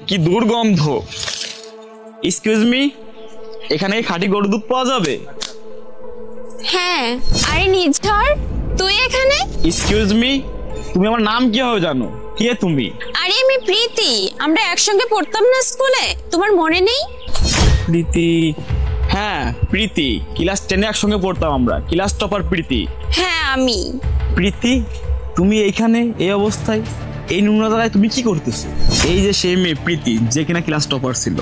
কি দুর্গন্ধ। Excuse me, এখানে খাঁটি গরুর দুধ পাওয়া যাবে? হ্যাঁ। আরে নিঝর, তুই এখানে? এক্সকিউজ মি, তুমি আমার নাম কিভাবে জানো? কে তুমি? আরে আমি প্রীতি, আমরা একসঙ্গে পড়তাম না স্কুলে, তোমার মনে নেই? প্রীতি? হ্যাঁ প্রীতি, ক্লাস 10 একসঙ্গে পড়তাম আমরা, ক্লাস টপার প্রীতি। হ্যাঁ আমি। প্রীতি, তুমি এইখানে এই অবস্থায় এই নোংরা জায়গায় তুমি কি করতেছো? এই যে সেই মেয়ে প্রীতি যে কিনা ক্লাস টপার ছিল।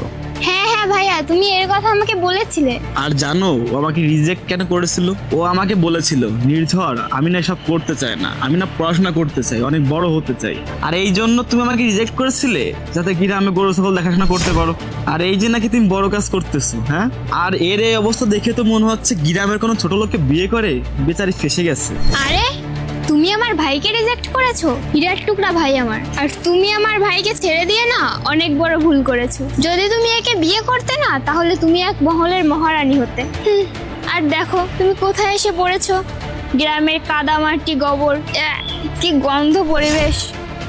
হ্যাঁ হ্যাঁ ভাইয়া, তুমি এর কথা আমাকে বলেছিলে। আর জানো ও আমাকে রিজেক্ট কেন করেছিল? ও আমাকে বলেছিল, নির্ঝর আমি না এসব করতে চাই না, আমি না পড়াশোনা করতে চাই, অনেক বড় হতে চাই। আর এই জন্য তুমি আমাকে রিজেক্ট করেছিলে যাতে কিনা আমি গরু ছাগল দেখাশোনা করতে পারো। আর এই যে নাকি তুমি বড় কাজ করতেছো। হ্যাঁ, আর এর এই অবস্থা দেখে তো মনে হচ্ছে গ্রামের কোনো ছোট লোককে বিয়ে করে বেচারি ফেসে গেছে। আরে তুমি আমার ভাইকে রিজেক্ট করেছো, হীরার টুকরা ভাই আমার। আর তুমি আমার ভাইকে ছেড়ে দিয়ে না অনেক বড় ভুল করেছো। যদি তুমি একে বিয়ে করতে না, তাহলে তুমি এক মহলের মহারানী হতে। আর দেখো তুমি কোথায় এসে পড়েছো, গ্রামের কাদা মাটি গোবর, কি গন্ধ পরিবেশ।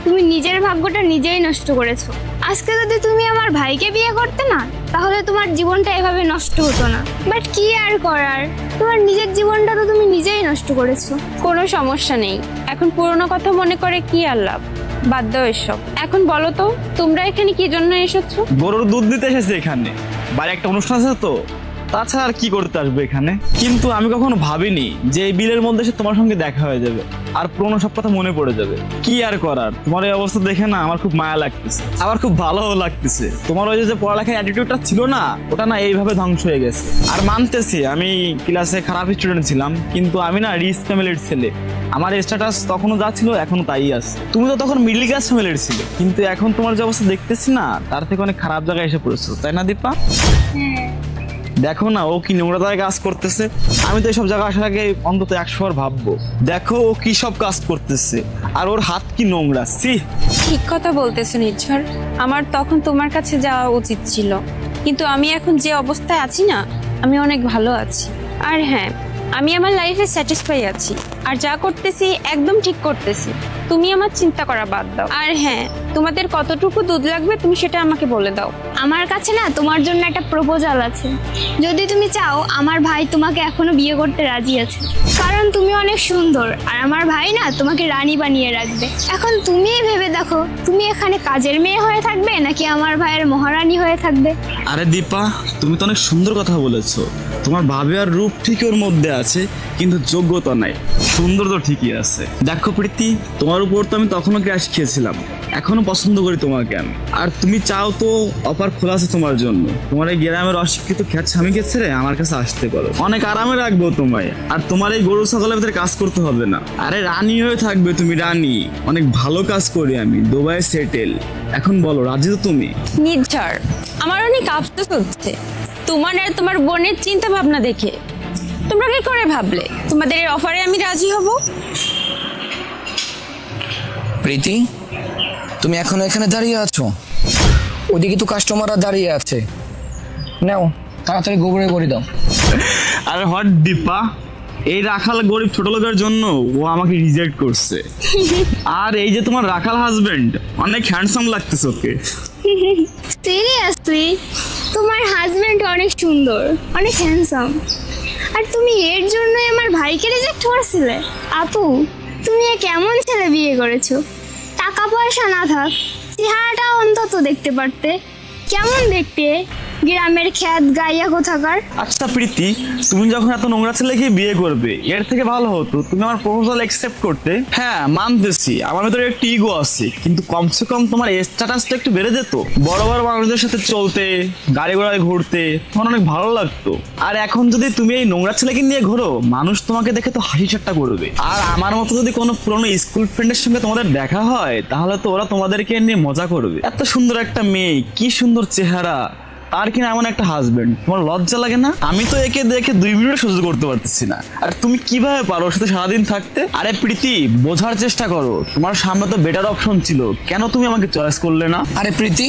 তুমি নিজের ভাগ্যটা নিজেই নষ্ট করেছো। আজকে যদি তুমি আমার ভাইকে বিয়ে করতে না, তাহলে তোমার জীবনটা এভাবে নষ্ট হতো না। বাট কি আর করার, তোমার নিজের জীবনটা তো তুমি নিজেই নষ্ট করেছো। কোনো সমস্যা নেই, এখন পুরোনো কথা মনে করে কি আর লাভ, বাদ দাও এসব। এখন বলো তো তোমরা এখানে কি জন্য এসেছো? গরুর দুধ দিতে এসেছে এখানে, বাইরে একটা অনুষ্ঠান আছে তো, তাছাড়া আর কি করতে আসবে এখানে। কিন্তু আমি কখনো ভাবিনি যে এই বিলের মধ্যে এসে তোমার সঙ্গে দেখা হয়ে যাবে আর পুরোনো সব কথা মনে পড়ে যাবে। কি আর করার, তোমার এই অবস্থা দেখে না আমার খুব মায়া লাগতেছে, আবার খুব ভালোও লাগতেছে। তোমার ওই যে পড়ালেখার অ্যাটিটিউডটা ছিল না, ওটা না এইভাবে ধ্বংস হয়ে গেছে। আর মানতেছি আমি ক্লাসে খারাপ স্টুডেন্ট ছিলাম, কিন্তু আমি না রিচ ফ্যামিলির ছেলে। আমার স্ট্যাটাস তখনও যা ছিল এখনো তাই আছে। তুমি তো তখন মিডল ক্লাস ফ্যামিলির ছিলে, কিন্তু এখন তোমার যে অবস্থা দেখতেছি না, তার থেকে অনেক খারাপ জায়গায় এসে পড়েছো, তাই না দীপা? দেখো না ও কি নোংরা জায়গায় কাজ করতেছে। আমি তো এইসব জায়গায় আসার আগে অন্তত 100 বার ভাববো। দেখো ও কি সব কাজ করতেছে, আর ওর হাত কি নোংরা। ঠিক কথা বলতেছো নির্ঝর, আমার তখন তোমার কাছে যাওয়া উচিত ছিল, কিন্তু আমি এখন যে অবস্থায় আছি না, আমি অনেক ভালো আছি। আর হ্যাঁ, আমি আমার লাইফে স্যাটিসফাই আছি, আর যা করতেছি একদম ঠিক করতেছি। তুমি আমার চিন্তা করা বাদ দাও। আর হ্যাঁ, তোমাদের কতটুকু দুধ লাগবে তুমি সেটা আমাকে বলে দাও। আমার কাছে না তোমার জন্য একটা প্রপোজাল আছে। যদি তুমি চাও, আমার ভাই তোমাকে এখনো বিয়ে করতে রাজি আছে, কারণ তুমি অনেক সুন্দর। আর আমার ভাই না তোমাকে রানী বানিয়ে রাখবে। এখন তুমিই ভেবে দেখো, তুমি এখানে কাজের মেয়ে হয়ে থাকবে নাকি আমার ভাইয়ের মহারানী হয়ে থাকবে। আরে দীপা, তুমি তো অনেক সুন্দর কথা বলেছো। তোমার ভাবে আর রূপ ঠিক ওর মধ্যে আছে, কিন্তু যোগ্যতা নাই। সুন্দর তো ঠিকই আছে। দেখো প্রীতি, তোমার উপর তো আমি তখনও ক্রাশ খেয়েছিলাম, এখনো পছন্দ করি তোমাকে আমি। আর তুমি চাও তো অফার খোলা আছে তোমার জন্য। তোমার এই গ্রামের অশিক্ষিত খ্যাত স্বামীকে ছেড়ে আমার কাছে আসতে পারো, অনেক আরামে রাখবো তোমায়। আর তোমার এই গরু ছাগলের ভিতরে কাজ করতে হবে না। আরে রানী হয়ে থাকবে তুমি, রানী। অনেক ভালো কাজ করি আমি, দুবাই সেটেল। এখন বলো রাজি তো তুমি? নির্ঝর, আমার অনেক আফসোস হচ্ছে তোমার আর তোমার বোনের চিন্তা ভাবনা দেখে। তোমরা কি করে ভাবলে তোমাদের এই অফারে আমি রাজি হব? প্রীতি, তুমি এখনো এখানে দাঁড়িয়ে আছো? ওদিকে তো কাস্টমাররা দাঁড়িয়ে আছে। নাও তাড়াতাড়ি গোবরে করে দাও। আরে হট দীপা, এই রাখাল গরিব ছোট লোকের জন্য ও আমাকে রিজেক্ট করছে। আর এই যে তোমার রাখাল হাজবেন্ড, অনেক হ্যান্ডসাম লাগতেছে ওকে। সিরিয়াসলি, তোমার হাজবেন্ড অনেক সুন্দর, অনেক হ্যান্ডসাম। আর তুমি এর জন্য আমার ভাইকে রিজেক্ট করেছিলে? আপু, তুমি কেমন ছেলে বিয়ে করেছো? টাকা পয়সা না থাক, চেহারাটা অন্তত দেখতে পারতে। কেমন দেখতে, গ্রামের খ্যাত গাইয়া কোথাকার। আচ্ছা প্রীতি, তুমি যখন এত নোংরা ছেলেকে বিয়ে করবে, এর থেকে ভালো হতো তুমি আমার প্রপোজাল অ্যাকসেপ্ট করতে। হ্যাঁ মানতেছি আমার ভিতরে একটু ইগো আছে, কিন্তু কমসে কম তোমার স্ট্যাটাসটা একটু বেড়ে যেত। বড় বড় মানুষদের সাথে চলতে, গাড়ি ঘোড়ায় ঘুরতে তোমার অনেক ভালো লাগতো। আর এখন যদি তুমি এই নোংরা ছেলেকে নিয়ে ঘোরো, মানুষ তোমাকে দেখে তো হাসি ঠাট্টা করবে। আর আমার মতো যদি কোনো পুরনো স্কুল ফ্রেন্ডের সঙ্গে তোমাদের দেখা হয়, তাহলে তো ওরা তোমাদেরকে নিয়ে মজা করবে। এত সুন্দর একটা মেয়ে, কি সুন্দর চেহারা, আর কিনা এমন একটা হাজবেন্ড, তোমার লজ্জা লাগে না? আমি তো একে দেখে 2 মিনিট সহ্য করতে পারতেছি না। আর তুমি কিভাবে পারো ওর সাথে সারাদিন থাকতে? আরে প্রীতি, বোঝার চেষ্টা করো, তোমার সামনে তো বেটার অপশন ছিল, কেন তুমি আমাকে চয়েস করলে না? আরে প্রীতি,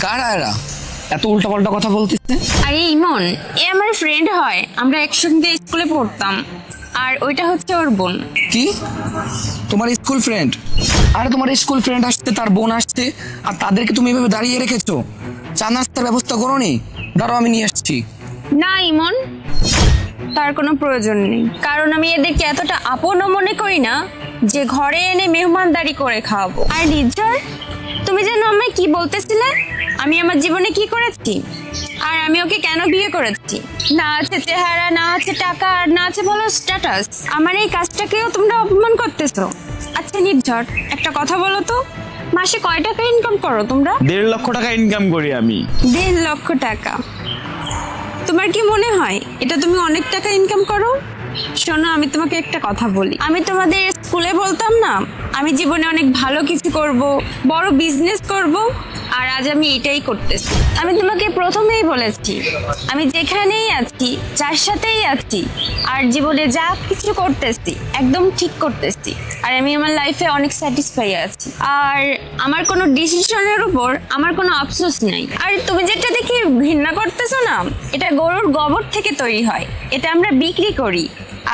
কারা এরা এত উল্টাপাল্টা কথা বলতেছে? আরে ইমন, এ আমার ফ্রেন্ড হয়, আমরা একসঙ্গে স্কুলে পড়তাম। আর ওইটা হচ্ছে ওর বোন। কি তোমার স্কুল ফ্রেন্ড? আরে তোমার স্কুল ফ্রেন্ড আসছে, তার বোন আসছে, আর তাদেরকে তুমি এভাবে দাঁড়িয়ে রেখেছো? চা নাস্তার ব্যবস্থা করোনি? দাঁড়াও, আমি নিয়ে আসছি। না ইমন, তার কোনো প্রয়োজন নেই, কারণ আমি এদেরকে এতটা আপনও মনে করি না যে ঘরে এনে মেহমানদারি করে খাওয়াবো। আর নির্ঝর, তুমি যেন আমায় কি বলতেছিলে, আমি আমার জীবনে কি করেছি আর আমি ওকে কেন বিয়ে করেছি? না আছে চেহারা, না আছে টাকা, আর না আছে ভালো স্ট্যাটাস। আমার এই কাজটাকেও তোমরা অপমান করতেছো। আচ্ছা নির্ঝর, একটা কথা বলো তো, মাসে কয় টাকা ইনকাম করো তোমরা? 1.5 লক্ষ টাকা ইনকাম করি আমি। 1.5 লক্ষ টাকা? তোমার কি মনে হয় এটা তুমি অনেক টাকা ইনকাম করো? শোনো, আমি তোমাকে একটা কথা বলি, আমি তোমাদের স্কুলে বলতাম না আমি জীবনে অনেক ভালো কিছু করব, বড় বিজনেস করব, আর আজ আমি এটাই করতেছি। আমি তোমাকে প্রথমেই বলেছি আমি যেখানেই আছি, যার সাথেই আছি, আর জীবনে যা কিছু করতেছি একদম ঠিক করতেছি, আর আমি আমার লাইফে অনেক স্যাটিসফাই আছি, আর আমার কোনো ডিসিশনের উপর আমার কোনো আফসোস নাই। আর তুমি যেটা দেখি ঘৃণা করতেছো না, এটা গরুর গোবর থেকে তৈরি হয়, এটা আমরা বিক্রি করি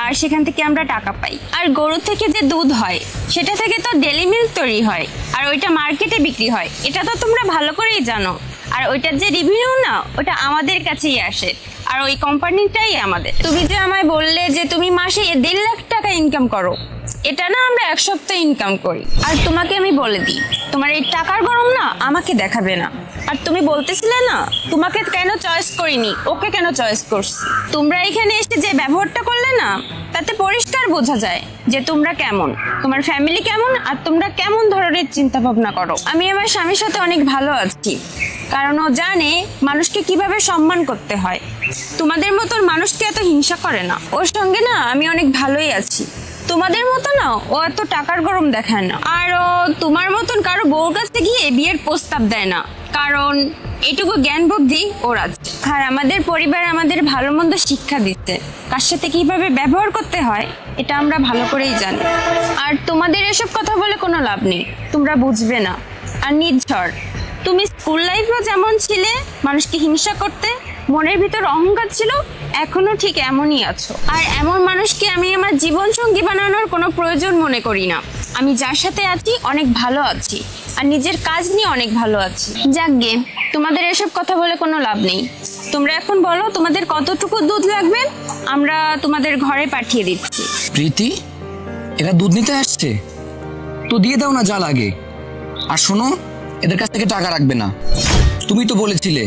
আর সেখান থেকে আমরা টাকা পাই। আর গরু থেকে যে দুধ হয় সেটা থেকে তো ডেলি মিল্ক তৈরি হয়, আর ওইটা মার্কেটে বিক্রি হয়, এটা তো তোমরা ভালো করেই জানো। আর ওইটার যে রিভিনিউ না, ওটা আমাদের কাছেই আসে, আর ওই কোম্পানিটাই আমাদের। তুমি যে আমায় বললে যে তুমি মাসে 1.5 লাখ টাকা ইনকাম করো, এটা না আমরা 1 সপ্তাহে ইনকাম করি। আর তোমাকে আমি বলে দিই, তোমার এই টাকার গরম না আমাকে দেখাবে না। আর তুমি বলতেছিলে না তোমাকে কেন চয়েস করিনি, ওকে কেন চয়েস করছি, তোমরা এখানে এসে যে ব্যবহারটা করলে না, তাতে পরিষ্কার বোঝা যায় যে তোমরা কেমন, তোমার ফ্যামিলি কেমন, আর তোমরা কেমন ধরনের চিন্তা ভাবনা করো। আমি আমার স্বামীর সাথে অনেক ভালো আছি, কারণ ও জানে মানুষকে কিভাবে সম্মান করতে হয়। তোমাদের মতন মানুষকে এত হিংসা করে না, ওর সঙ্গে না আমি অনেক ভালোই আছি। তোমাদের মতো না ও এত টাকার গরম দেখায় না, আর ও তোমার মতন কারো বউর কাছে গিয়ে বিয়ের প্রস্তাব দেয় না, কারণ এটুকু জ্ঞান বুদ্ধি ওর আছে। আর আমাদের পরিবার আমাদের ভালো মন্দ শিক্ষা দিচ্ছে, কার সাথে কিভাবে ব্যবহার করতে হয় এটা আমরা ভালো করেই জানি। আর তোমাদের এসব কথা বলে কোনো লাভ নেই, তোমরা বুঝবে না। আর নির্ঝর, তুমি স্কুল লাইফেও যেমন ছিলে মানুষকে হিংসা করতে, মনের ভিতর অহংকার ছিল, এখনো ঠিক এমনই আছো। আর এমন মানুষকে আমি আমার জীবন সঙ্গী বানানোর কোনো প্রয়োজন মনে করি না। আমি যার সাথে আছি অনেক ভালো আছি, আর নিজের কাজ নিয়ে অনেক ভালো আছি। যাকগে, তোমাদের এসব কথা বলে কোনো লাভ নেই। তোমরা এখন বলো তোমাদের কতটুকু দুধ লাগবে, আমরা তোমাদের ঘরে পাঠিয়ে দিচ্ছি। প্রীতি, এরা দুধ নিতে আসছে, তো দিয়ে দাও না যা লাগে। আর শোনো, এদের কাছ থেকে টাকা রাখবে না, তুমি তো বলেছিলে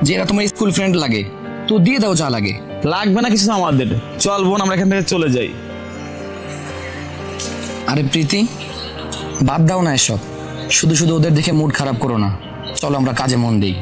যে এরা তোমার স্কুল ফ্রেন্ড লাগে, তো দিয়ে দাও যা লাগে। লাগবে না কিছু আমাদের, চল বোন আমরা এখান থেকে চলে যাই। আরে প্রীতি, বাদ দাও না এসব, শুধু শুধু ওদের দেখে মুড খারাপ করো না, চলো আমরা কাজে মন দিই।